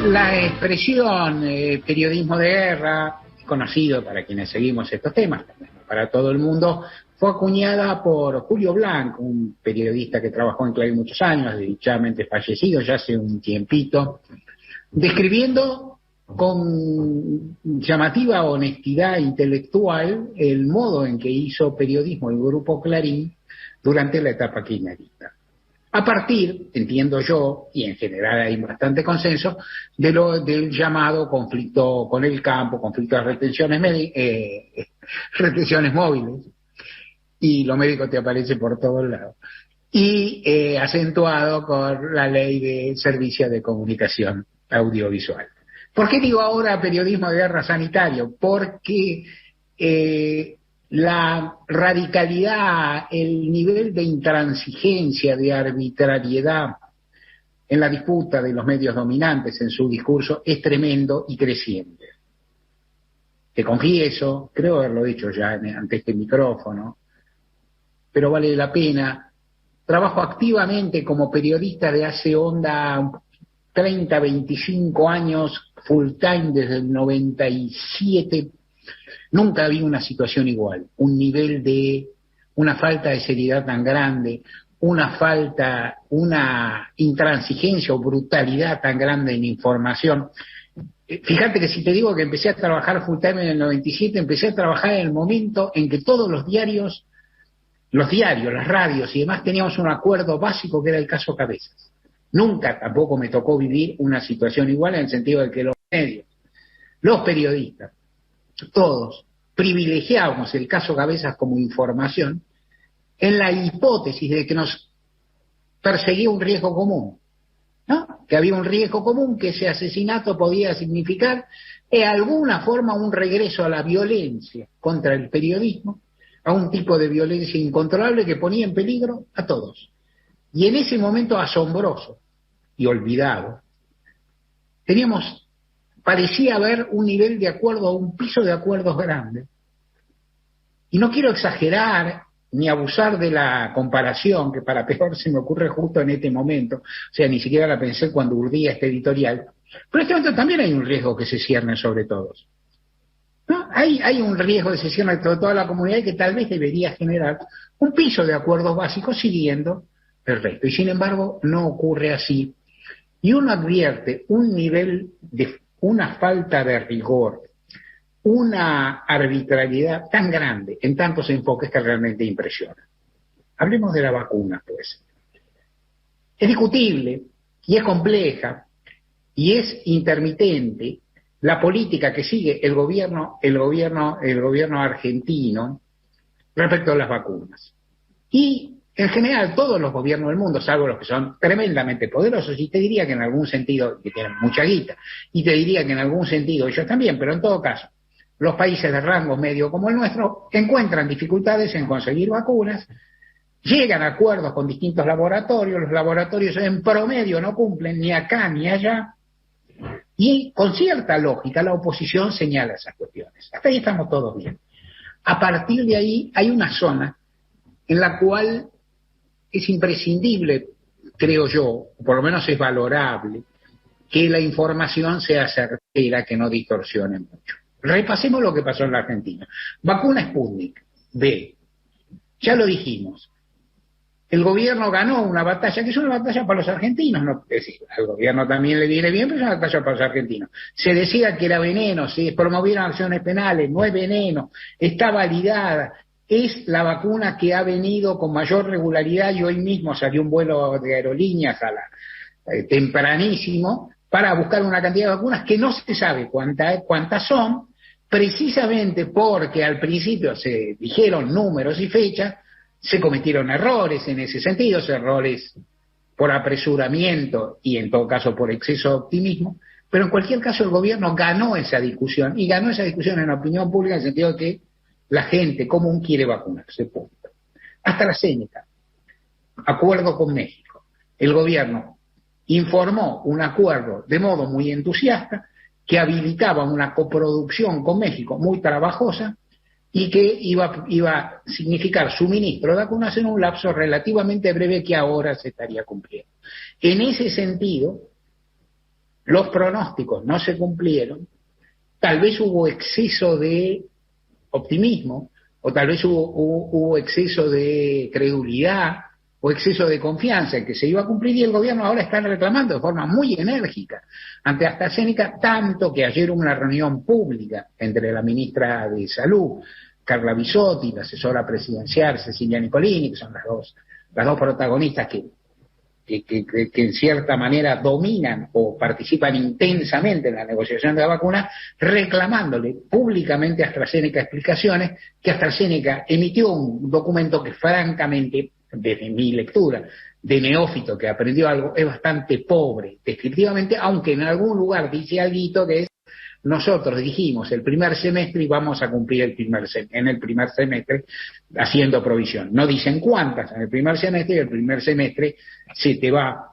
La expresión periodismo de guerra, conocido para quienes seguimos estos temas, para todo el mundo, fue acuñada por Julio Blanco, un periodista que trabajó en Clarín muchos años, dichadamente fallecido ya hace un tiempito, describiendo con llamativa honestidad intelectual el modo en que hizo periodismo el Grupo Clarín durante la etapa kirchnerista. A partir, entiendo yo, y en general hay bastante consenso, del llamado conflicto con el campo, conflicto de retenciones móviles, y los médicos te aparecen por todos lados, y acentuado con la ley de servicios de comunicación audiovisual. ¿Por qué digo ahora periodismo de guerra sanitario? Porque la radicalidad, el nivel de intransigencia, de arbitrariedad en la disputa de los medios dominantes en su discurso es tremendo y creciente. Te confieso, creo haberlo dicho ya ante este micrófono, pero vale la pena. Trabajo activamente como periodista de hace 30, 25 años, full time desde el 97. Nunca vi una situación igual, un nivel de, una falta de seriedad tan grande, una intransigencia o brutalidad tan grande en información. Fíjate que si te digo que empecé a trabajar full time en el 97, empecé a trabajar en el momento en que todos los diarios, las radios y demás teníamos un acuerdo básico que era el caso Cabezas. Nunca tampoco me tocó vivir una situación igual en el sentido de que los medios, los periodistas, todos privilegiábamos el caso Cabezas como información en la hipótesis de que nos perseguía un riesgo común, ¿no? Que había un riesgo común, que ese asesinato podía significar de alguna forma un regreso a la violencia contra el periodismo, a un tipo de violencia incontrolable que ponía en peligro a todos. Y en ese momento asombroso y olvidado, parecía haber un nivel de acuerdo, un piso de acuerdos grande. Y no quiero exagerar ni abusar de la comparación, que para peor se me ocurre justo en este momento, o sea, ni siquiera la pensé cuando urdía este editorial, pero en este momento también hay un riesgo que se cierne sobre todos, ¿no? Hay un riesgo de se cierne sobre toda la comunidad y que tal vez debería generar un piso de acuerdos básicos siguiendo el resto. Y sin embargo, no ocurre así. Y uno advierte un nivel de una falta de rigor, una arbitrariedad tan grande en tantos enfoques que realmente impresiona. Hablemos de la vacuna, pues. Es discutible y es compleja y es intermitente la política que sigue el gobierno argentino respecto a las vacunas. Y en general, todos los gobiernos del mundo, salvo los que son tremendamente poderosos, y te diría que en algún sentido, que tienen mucha guita, y te diría que en algún sentido ellos también, pero en todo caso, los países de rango medio como el nuestro encuentran dificultades en conseguir vacunas, llegan a acuerdos con distintos laboratorios, los laboratorios en promedio no cumplen ni acá ni allá, y con cierta lógica la oposición señala esas cuestiones. Hasta ahí estamos todos bien. A partir de ahí hay una zona en la cual es imprescindible, creo yo, o por lo menos es valorable, que la información sea certera, que no distorsione mucho. Repasemos lo que pasó en la Argentina. Vacuna Sputnik V. Ya lo dijimos. El gobierno ganó una batalla, que es una batalla para los argentinos, ¿no? Es decir, al gobierno también le viene bien, pero es una batalla para los argentinos. Se decía que era veneno, se promovieron acciones penales, no es veneno, está validada. Es la vacuna que ha venido con mayor regularidad y hoy mismo salió un vuelo de aerolíneas tempranísimo para buscar una cantidad de vacunas que no se sabe cuántas son, precisamente porque al principio se dijeron números y fechas, se cometieron errores en ese sentido, errores por apresuramiento y en todo caso por exceso de optimismo, pero en cualquier caso el gobierno ganó esa discusión, y ganó esa discusión en la opinión pública en el sentido de que la gente común quiere vacunarse, punto. Hasta la Seneca, acuerdo con México. El gobierno informó un acuerdo de modo muy entusiasta que habilitaba una coproducción con México muy trabajosa y que iba a significar suministro de vacunas en un lapso relativamente breve que ahora se estaría cumpliendo. En ese sentido, los pronósticos no se cumplieron, tal vez hubo exceso de optimismo, o tal vez hubo exceso de credulidad, o exceso de confianza en que se iba a cumplir, y el gobierno ahora está reclamando de forma muy enérgica ante AstraZeneca, tanto que ayer hubo una reunión pública entre la ministra de Salud, Carla Bisotti, la asesora presidencial Cecilia Nicolini, que son las dos protagonistas que en cierta manera dominan o participan intensamente en la negociación de la vacuna, reclamándole públicamente a AstraZeneca explicaciones, que AstraZeneca emitió un documento que francamente, desde mi lectura de neófito que aprendió algo, es bastante pobre descriptivamente, aunque en algún lugar dice algo que es: nosotros dijimos el primer semestre y vamos a cumplir en el primer semestre haciendo provisión. No dicen cuántas en el primer semestre, y el primer semestre se te va,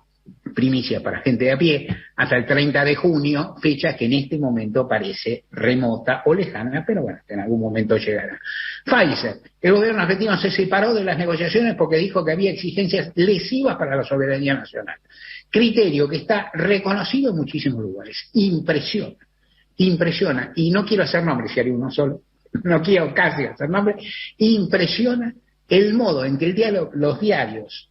primicia para gente de a pie, hasta el 30 de junio, fecha que en este momento parece remota o lejana, pero bueno, en algún momento llegará. Pfizer, el gobierno argentino se separó de las negociaciones porque dijo que había exigencias lesivas para la soberanía nacional. Criterio que está reconocido en muchísimos lugares. Impresiona, y no quiero hacer nombres, si haré uno solo, no quiero casi hacer nombres, impresiona el modo en que los diarios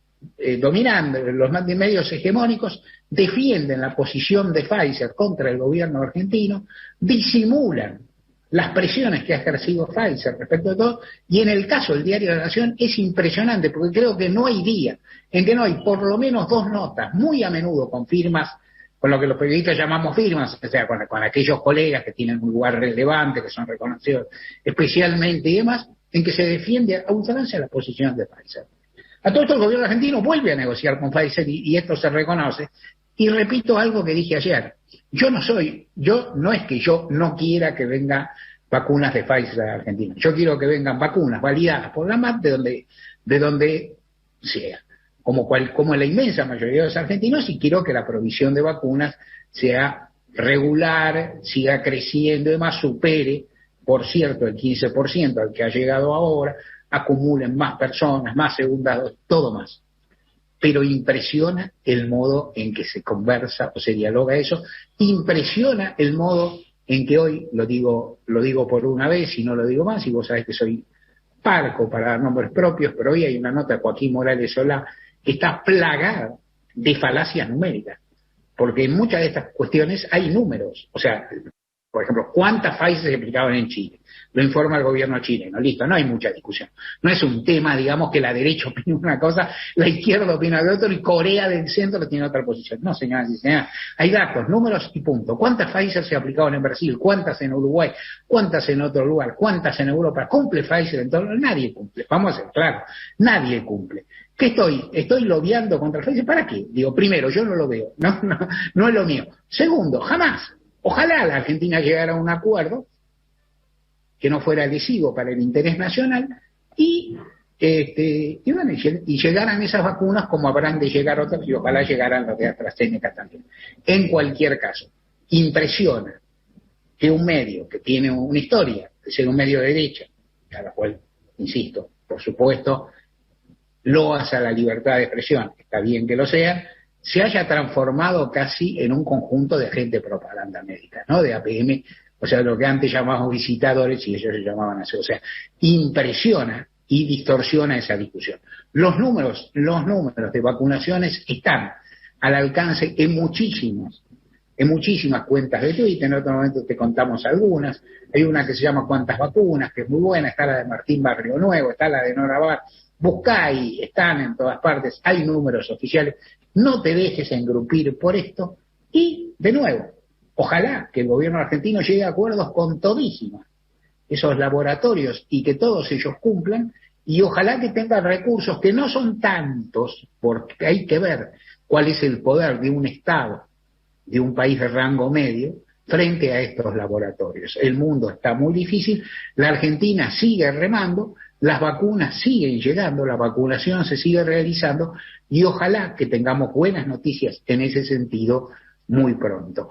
dominando, los medios hegemónicos, defienden la posición de Pfizer contra el gobierno argentino, disimulan las presiones que ha ejercido Pfizer respecto de todo, y en el caso del Diario de la Nación es impresionante, porque creo que no hay día en que no hay por lo menos dos notas, muy a menudo con firmas, con lo que los periodistas llamamos firmas, o sea, con aquellos colegas que tienen un lugar relevante, que son reconocidos especialmente y demás, en que se defiende a ultranza la posición de Pfizer. A todo esto el gobierno argentino vuelve a negociar con Pfizer y esto se reconoce. Y repito algo que dije ayer: no es que yo no quiera que vengan vacunas de Pfizer a Argentina, yo quiero que vengan vacunas validadas por la MAT de donde sea, como la inmensa mayoría de los argentinos, y quiero que la provisión de vacunas sea regular, siga creciendo y demás, supere, por cierto, el 15% al que ha llegado ahora, acumulen más personas, más segundas dosis, todo más. Pero impresiona el modo en que se conversa o se dialoga eso, impresiona el modo en que hoy, lo digo por una vez y no lo digo más, y vos sabés que soy parco para dar nombres propios, pero hoy hay una nota de Joaquín Morales Solá que está plagada de falacias numéricas, porque en muchas de estas cuestiones hay números, o sea, por ejemplo, ¿cuántas Pfizer se aplicaban en Chile? Lo informa el gobierno chileno, listo, no hay mucha discusión. No es un tema, digamos, que la derecha opina una cosa, la izquierda opina de otro, y Corea del Centro tiene otra posición. No, señoras y señores, hay datos, números y punto. ¿Cuántas Pfizer se aplicaban en Brasil? ¿Cuántas en Uruguay? ¿Cuántas en otro lugar? ¿Cuántas en Europa? ¿Cumple Pfizer en todo? Nadie cumple, vamos a ser claros, nadie cumple. ¿Qué estoy lobeando contra Pfizer? ¿Para qué? Digo, primero, yo no lo veo, no es lo mío. Segundo, jamás. Ojalá la Argentina llegara a un acuerdo que no fuera lesivo para el interés nacional y llegaran esas vacunas como habrán de llegar otras, y ojalá llegaran las de AstraZeneca también. En cualquier caso, impresiona que un medio que tiene una historia de ser un medio de derecha, a la cual, insisto, por supuesto, loas a la libertad de expresión, está bien que lo sea, se haya transformado casi en un conjunto de agente de propaganda médica, ¿no? De APM, o sea, lo que antes llamábamos visitadores y ellos se llamaban así. O sea, impresiona y distorsiona esa discusión. Los números de vacunaciones están al alcance en muchísimas cuentas de Twitter. En otro momento te contamos algunas. Hay una que se llama Cuántas Vacunas, que es muy buena, está la de Martín Barrio Nuevo, está la de Nora Bar. Buscá ahí, están en todas partes, hay números oficiales. No te dejes engrupir por esto y, de nuevo, ojalá que el gobierno argentino llegue a acuerdos con todísimos esos laboratorios y que todos ellos cumplan, y ojalá que tengan recursos que no son tantos, porque hay que ver cuál es el poder de un Estado, de un país de rango medio, frente a estos laboratorios. El mundo está muy difícil, la Argentina sigue remando, las vacunas siguen llegando, la vacunación se sigue realizando, y ojalá que tengamos buenas noticias en ese sentido muy pronto.